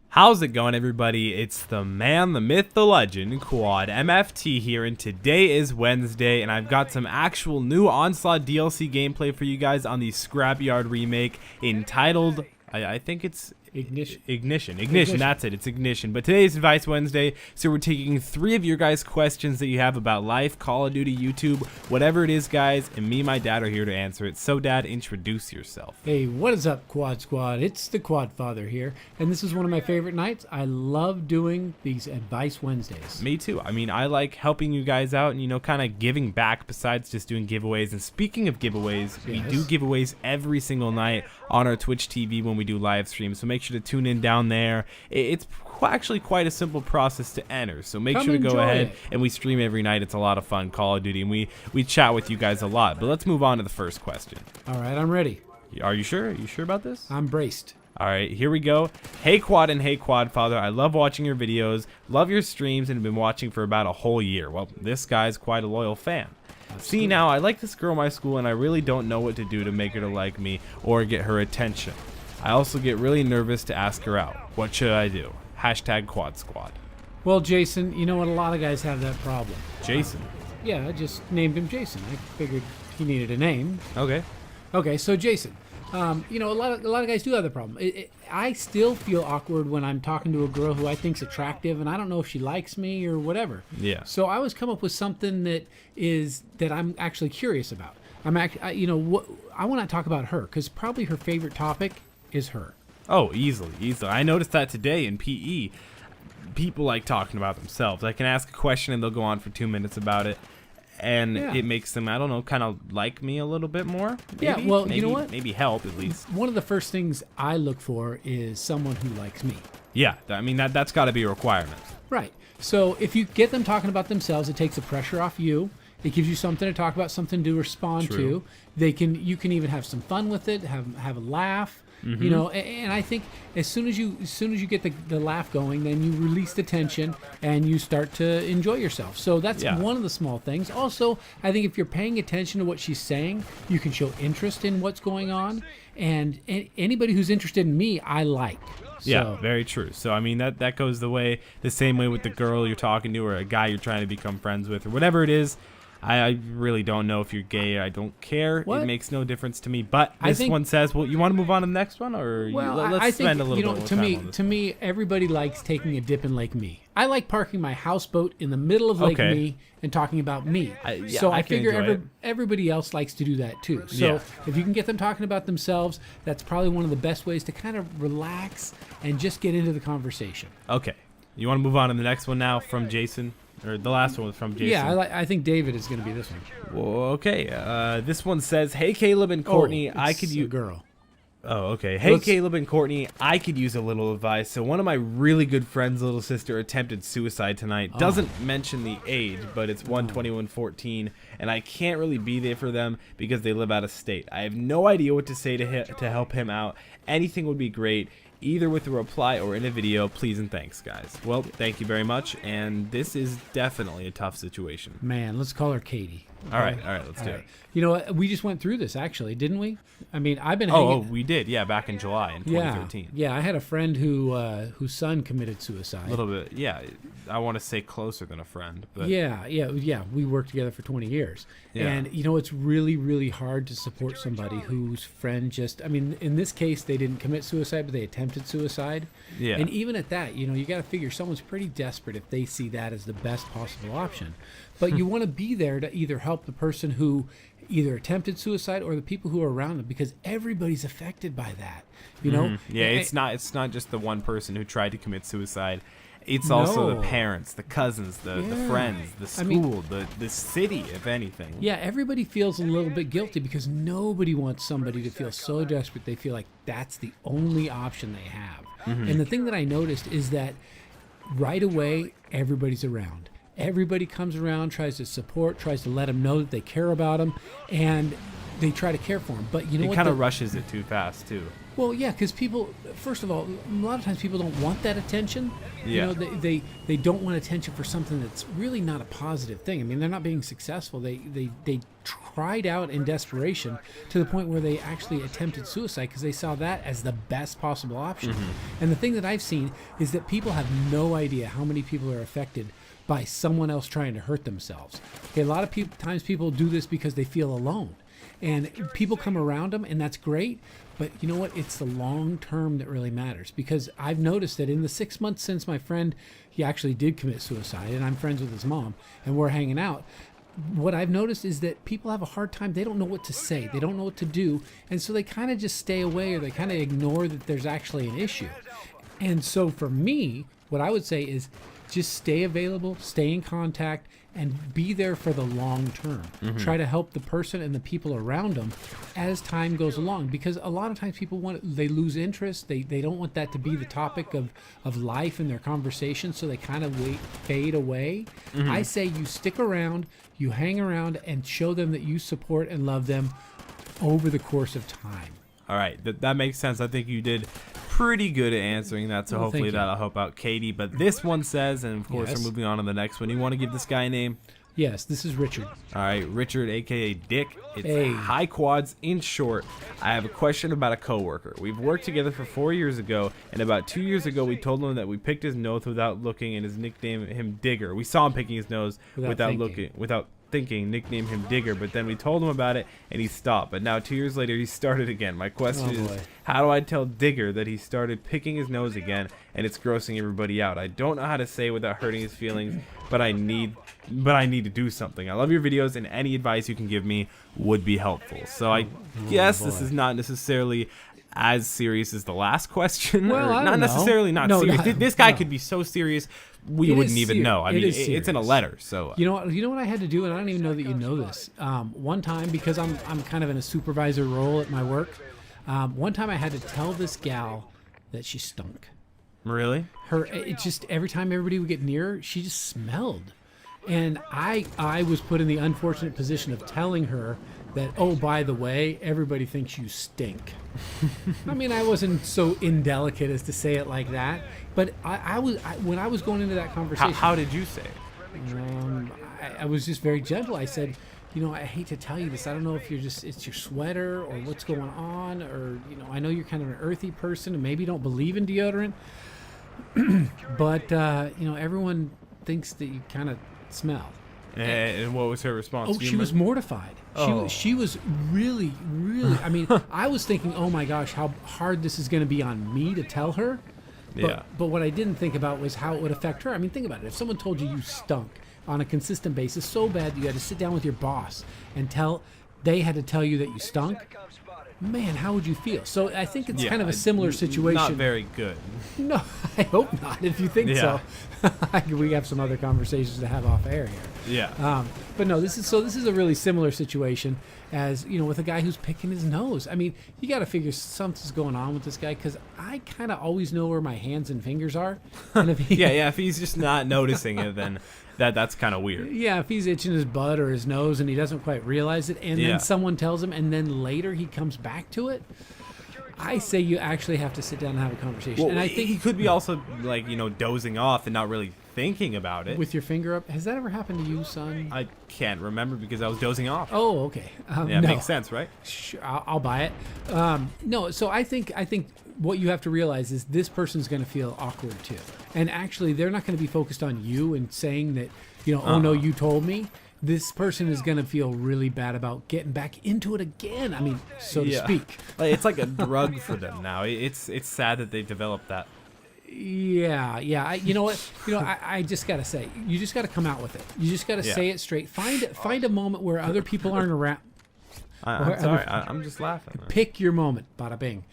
How's it going, everybody? It's the man, the myth, the legend, Quad MFT here, and today is Wednesday, and I've got some actual new Onslaught DLC gameplay for you guys on the Scrapyard remake entitled, I think it's Ignition, that's it. It's Ignition. But today's Advice Wednesday, so we're taking 3 of your guys' questions that you have about life, Call of Duty, YouTube, whatever it is, guys, and me and my dad are here to answer it. So, Dad, introduce yourself. Hey, what is up, Quad Squad? It's the Quad Father here, and this is one of my favorite nights. I love doing these Advice Wednesdays. Me too. I mean, I like helping you guys out and, kind of giving back besides just doing giveaways. And speaking of giveaways, we do giveaways every single night on our Twitch TV when we do live streams. So make sure to tune in down there. It's actually quite a simple process to enter, so make sure to go ahead and we stream every night. It's a lot of fun, Call of Duty, and we chat with you guys a lot. But let's move on to the first question. All right, I'm ready. Are you sure? Are you sure about this? I'm braced. All right, here we go. Hey Quad and hey Quad Father, I love watching your videos, love your streams, and have been watching for about a whole year. Well, this guy's quite a loyal fan. See, now I like this girl in my school, and I really don't know what to do to make her to like me or get her attention. I also get really nervous to ask her out. What should I do? Hashtag Quad Squad. Well, Jason, you know what? A lot of guys have that problem. Jason? Yeah, I just named him Jason. I figured he needed a name. Okay. Okay, so Jason. A lot of guys do have the problem. I still feel awkward when I'm talking to a girl who I think's attractive, and I don't know if she likes me or whatever. Yeah. So I always come up with something that I'm actually curious about. I want to talk about her because probably her favorite topic is her. Oh, easily. I noticed that today in PE. People like talking about themselves. I can ask a question and they'll go on for 2 minutes about it. And it makes them, I don't know, kind of like me a little bit more. Maybe. Yeah, well, you know what? Maybe help, at least. One of the first things I look for is someone who likes me. Yeah, I mean, that's got to be a requirement. Right. So if you get them talking about themselves, it takes the pressure off you. It gives you something to talk about, something to respond to. You can even have some fun with it, have a laugh. Mm-hmm. And I think as soon as you get the laugh going, then you release the tension and you start to enjoy yourself. So that's one of the small things. Also, I think if you're paying attention to what she's saying, you can show interest in what's going on. And anybody who's interested in me, I like. Yeah, very true. So, I mean, that goes the same way with the girl you're talking to or a guy you're trying to become friends with or whatever it is. I really don't know if you're gay. I don't care. What? It makes no difference to me. But this one says, well, you want to move on to the next one? Or let's spend a little bit more time on this. To me, everybody likes taking a dip in Lake Me. I like parking my houseboat in the middle of Lake Me and talking about me. So I figure everybody else likes to do that too. So if you can get them talking about themselves, that's probably one of the best ways to kind of relax and just get into the conversation. Okay. You want to move on to the next one now from Jason? Or the last one was from Jason. Yeah, I think David is going to be this one. Well, okay. This one says, hey, Caleb and Courtney, I could use... girl. Oh, okay. Hey, Caleb and Courtney, I could use a little advice. So one of my really good friends' little sister attempted suicide tonight. Doesn't mention the age, but it's 1/21/14, and I can't really be there for them because they live out of state. I have no idea what to say to help him out. Anything would be great, either with a reply or in a video. Please and thanks, guys. Well, thank you very much, and this is definitely a tough situation. Man, let's call her Katie. All right, let's do it. You know what? We just went through this, actually, didn't we? I mean, I've been hanging... Oh, we did, back in July in 2013. Yeah, I had a friend whose son committed suicide. A little bit, yeah. I want to say closer than a friend. But Yeah. We worked together for 20 years. Yeah. And, it's really, really hard to support somebody whose friend in this case, they didn't commit suicide, but they attempted suicide. Yeah. And even at that, you got to figure someone's pretty desperate if they see that as the best possible option. But you want to be there to either help the person who either attempted suicide or the people who are around them, because everybody's affected by that. Yeah, it's not just the one person who tried to commit suicide. It's also the parents, the cousins, the friends, the school, the city, if anything. Yeah, everybody feels a little bit guilty because nobody wants somebody to feel so desperate they feel like that's the only option they have. And the thing that I noticed is that right away, everybody's around. Everybody comes around, tries to support, tries to let them know that they care about them. And they try to care for him. But you know It what? kind of rushes it too fast too. Well, yeah, because people, first of all, a lot of times people don't want that attention. Yeah. You know, they don't want attention for something that's really not a positive thing. I mean, they're not being successful. They tried out in desperation to the point where they actually attempted suicide because they saw that as the best possible option. And the thing that I've seen is that people have no idea how many people are affected by someone else trying to hurt themselves. Okay, a lot of times people do this because they feel alone. And people come around them, and that's great. But you know what? It's the long term that really matters. Because I've noticed that in the 6 months since my friend, he actually did commit suicide, and I'm friends with his mom, and we're hanging out, what I've noticed is that people have a hard time. They don't know what to say. They don't know what to do. And so they kind of just stay away, or they kind of ignore that there's actually an issue. And so for me, what I would say is just stay available, stay in contact, and be there for the long term. Try to help the person and the people around them as time goes along, because a lot of times people they lose interest. They don't want that to be the topic of life in their conversation, so they kind of fade away. I say you stick around, you hang around, and show them that you support and love them over the course of time. All right, that makes sense. I think you did pretty good at answering that, so hopefully that'll help out Katie. But this one says, and of course we're moving on to the next one. You want to give this guy a name? Yes, this is Richard. All right, Richard, aka Dick. It's Hi Quads. In short, I have a question about a coworker. We've worked together for 4 years ago, and about 2 years ago, we told him that we picked his nose without looking, and his nickname him Digger. We saw him picking his nose without thinking, nicknamed him Digger, but then we told him about it and he stopped. But now 2 years later he started again. My question is, how do I tell Digger that he started picking his nose again and it's grossing everybody out? I don't know how to say it without hurting his feelings, but I need to do something. I love your videos, and any advice you can give me would be helpful. So I guess this is not necessarily as serious as the last question. Well, or not necessarily not serious. This guy could be so serious we wouldn't even know. I mean, it's in a letter. So you know what I had to do, and I don't even know that you know this. One time, because I'm kind of in a supervisor role at my work. One time I had to tell this gal that she stunk. Really? It just every time everybody would get near her, she just smelled. And I was put in the unfortunate position of telling her that, oh, by the way, everybody thinks you stink. I mean, I wasn't so indelicate as to say it like that, but when I was going into that conversation. How did you say it? I was just very gentle. I said, you know, I hate to tell you this. I don't know if it's your sweater or what's going on, or, you know, I know you're kind of an earthy person and maybe don't believe in deodorant, but, you know, everyone thinks that you kind of smell. And what was her response? Oh, she was mortified. She was really, really, I mean, I was thinking, oh my gosh, how hard this is going to be on me to tell her. But what I didn't think about was how it would affect her. I mean, think about it. If someone told you stunk on a consistent basis so bad that you had to sit down with your boss and they had to tell you that you stunk, man, how would you feel? So I think it's kind of a similar situation. Not very good. No, I hope not. If you think so, we have some other conversations to have off air here. Yeah. But no, this is a really similar situation as, you know, with a guy who's picking his nose. I mean, you got to figure something's going on with this guy, because I kind of always know where my hands and fingers are. And if if he's just not noticing it, then that's kind of weird. Yeah, if he's itching his butt or his nose and he doesn't quite realize it, and then someone tells him, and then later he comes back to it, I say you actually have to sit down and have a conversation. Well, and I think he could be also, like, you know, dozing off and not really thinking about it. With your finger up. Has that ever happened to you, son? I can't remember because I was dozing off. Oh, okay. It makes sense, right? Sure, I'll buy it. No, so I think what you have to realize is this person's going to feel awkward too. And actually, they're not going to be focused on you and saying that, you know, oh no, you told me. This person is going to feel really bad about getting back into it again. I mean, so to speak. It's like a drug for them now. It's sad that they developed that. Yeah. You know what? You know, I just got to say, you just got to come out with it. You just got to say it straight. Find a moment where other people aren't around. I'm sorry. I'm just laughing. Pick your moment. Bada bing.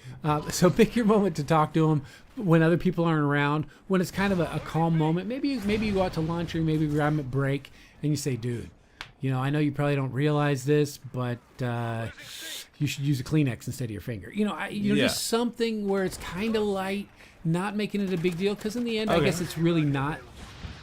So pick your moment to talk to them when other people aren't around, when it's kind of a calm moment. Maybe you go out to lunch, or maybe grab them a break, and you say, dude, you know, I know you probably don't realize this, but you should use a Kleenex instead of your finger. You know, just something where it's kind of light, not making it a big deal, because in the end, I guess it's really not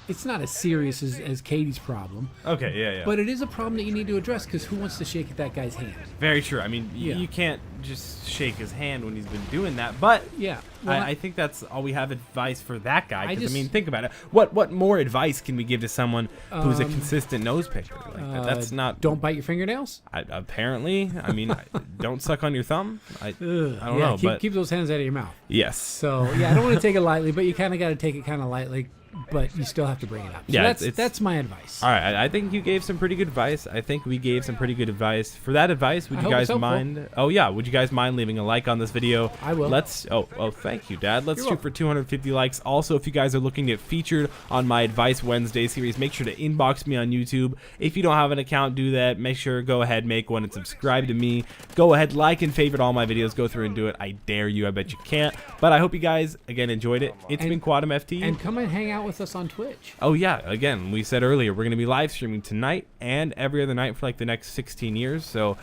it's not as serious as Katie's problem. Okay, yeah. But it is a problem that you need to address because who wants to shake that guy's hand? Very true. I mean, you can't just shake his hand when he's been doing that. But yeah, well, I think that's all we have advice for that guy. Because I mean, think about it. What more advice can we give to someone who's a consistent nose picker? Like that's not. Don't bite your fingernails. Apparently, I mean, don't suck on your thumb. I don't know. Keep those hands out of your mouth. Yes. So yeah, I don't want to take it lightly, but you kind of got to take it kind of lightly. But you still have to bring it up. So yeah, that's my advice. All right, I think you gave some pretty good advice. I think we gave some pretty good advice. For that advice, would you guys mind? Oh yeah, would you guys mind leaving a like on this video? I will. Oh, thank you, Dad. Let's shoot for 250 likes. Also, if you guys are looking to get featured on my Advice Wednesday series, make sure to inbox me on YouTube. If you don't have an account, do that. Make sure go ahead, make one, and subscribe to me. Go ahead, like and favorite all my videos. Go through and do it. I dare you. I bet you can't. But I hope you guys again enjoyed it. It's been Quad MFT, and come and hang out with us on Twitch. Oh yeah, again, we said earlier we're going to be live streaming tonight and every other night for like the next 16 years. So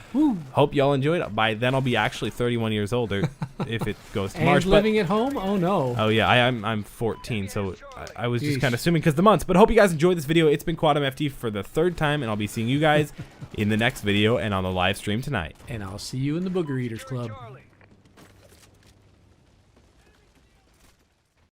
hope y'all enjoyed it. By then I'll be actually 31 years older if it goes to March. And living at home? Oh no. Oh yeah, I'm 14, so I was just kind of assuming because the months. But hope you guys enjoyed this video. It's been Quad MFT for the 3rd time, and I'll be seeing you guys in the next video and on the live stream tonight. And I'll see you in the Booger Eaters Club.